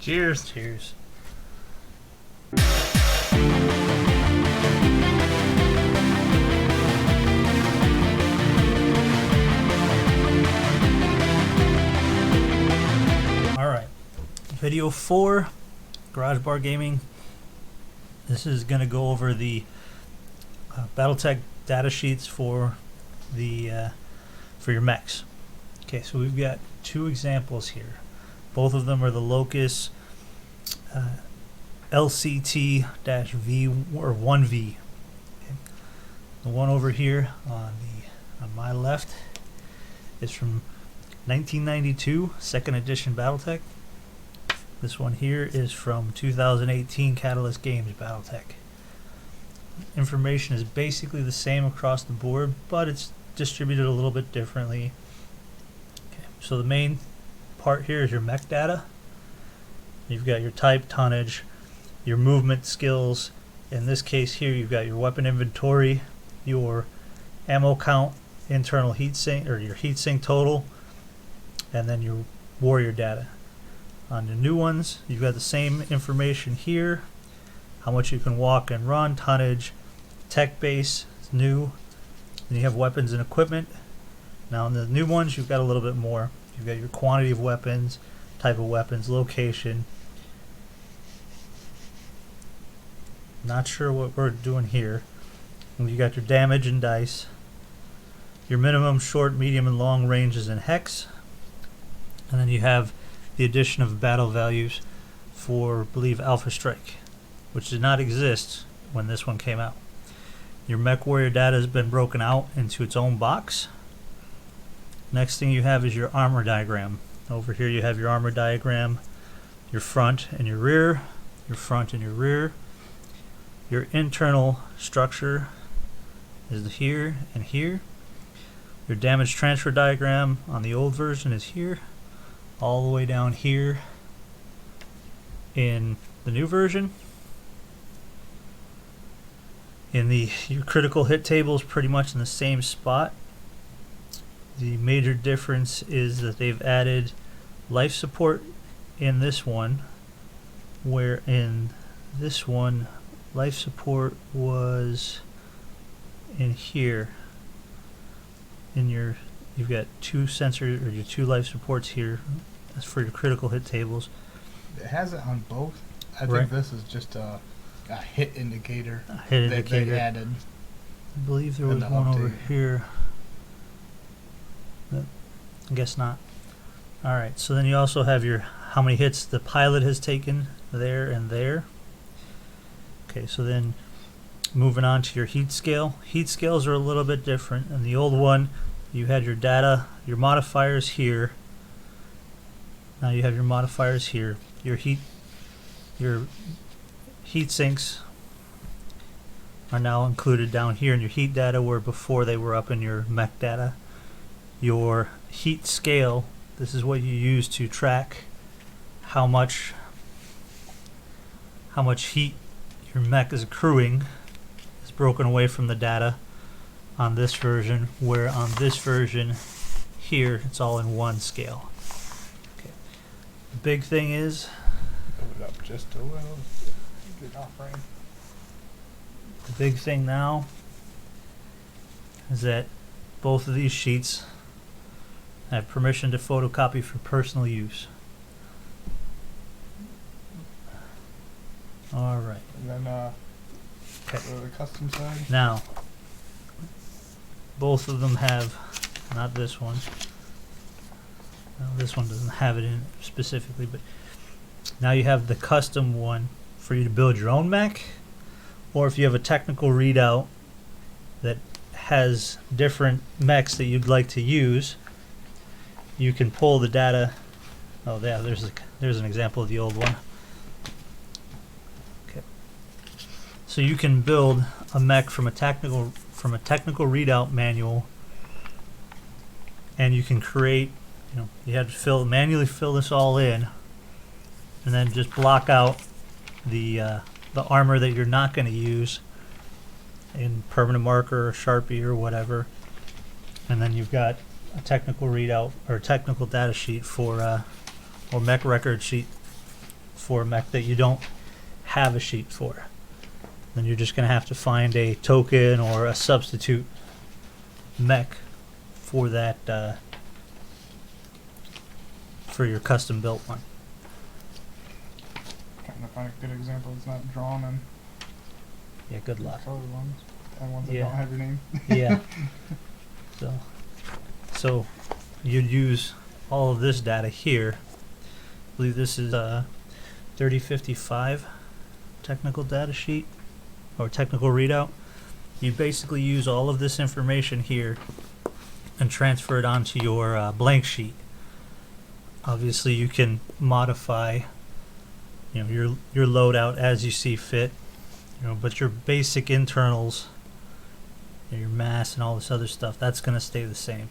Cheers. Cheers. Alright, video 4, Garage Bar Gaming. This is going to go over the Battletech data sheets for the for your mechs. Okay, so we've got two examples here. Both of them are the Locus LCT-V or 1V. Okay. The one over here on my left is from 1992, second edition Battletech. This one here is from 2018 Catalyst Games Battletech. Information is basically the same across the board, but it's distributed a little bit differently. Okay, so the main part here is your mech data. You've got your type, tonnage, your movement skills. In this case here, you've got your weapon inventory, your ammo count, internal heatsink, or your heatsink total, and then your warrior data. On the new ones, you've got the same information here. How much you can walk and run, tonnage, tech base is new. Then you have weapons and equipment. Now in the new ones, you've got a little bit more. You've got your quantity of weapons, type of weapons, location. Not sure what we're doing here. And you got your damage and dice. Your minimum, short, medium, and long ranges in hex. And then you have the addition of battle values for, I believe, Alpha Strike, which did not exist when this one came out. Your mech warrior data has been broken out into its own box. Next thing you have is your armor diagram. Over here you have your armor diagram, your front and your rear, your front and your rear. Your internal structure is here and here. Your damage transfer diagram on the old version is here, all the way down here in the new version. Your critical hit table is pretty much in the same spot. The major difference is that they've added life support in this one, where in this one life support was in here. You've got two sensors, or your two life supports here. That's for your critical hit tables. It has it on both. I Right. think this is just a hit indicator. A hit that indicator. they added. I believe there in was the one over update. here. But I guess not. Alright, so then you also have your how many hits the pilot has taken there and there. Okay, so then moving on to your heat scale. Heat scales are a little bit different. In the old one, you had your data, your modifiers here. Now you have your modifiers here. Your heat sinks are now included down here in your heat data, where before they were up in your mech data. Your heat scale, this is what you use to track how much heat your mech is accruing, is broken away from the data on this version, where on this version here it's all in one scale. Okay. The big thing is, Move it up just a little. Get off frame. the big thing now is that both of these sheets have permission to photocopy for personal use. Alright. And then Okay. go to the custom side. Now, both of them have, not this one. No, this one doesn't have it in specifically, but now you have the custom one for you to build your own mech, or if you have a technical readout that has different mechs that you'd like to use, you can pull the data. Oh, yeah, there's an example of the old one. Okay, so you can build a mech from a technical readout manual, and you can create. You have to manually fill this all in, and then just block out the armor that you're not going to use in permanent marker or Sharpie or whatever, and then you've got a technical readout or technical data sheet for or mech record sheet for a mech that you don't have a sheet for. Then you're just going to have to find a token or a substitute mech for that, for your custom built one. Trying to find a good example. It's not drawn in Yeah, good luck. colored ones and ones that Yeah. don't have your name. Yeah. So you'd use all of this data here. I believe this is 3055 technical data sheet or technical readout. You basically use all of this information here and transfer it onto your blank sheet. Obviously, you can modify, your loadout as you see fit, but your basic internals, your mass and all this other stuff, that's going to stay the same.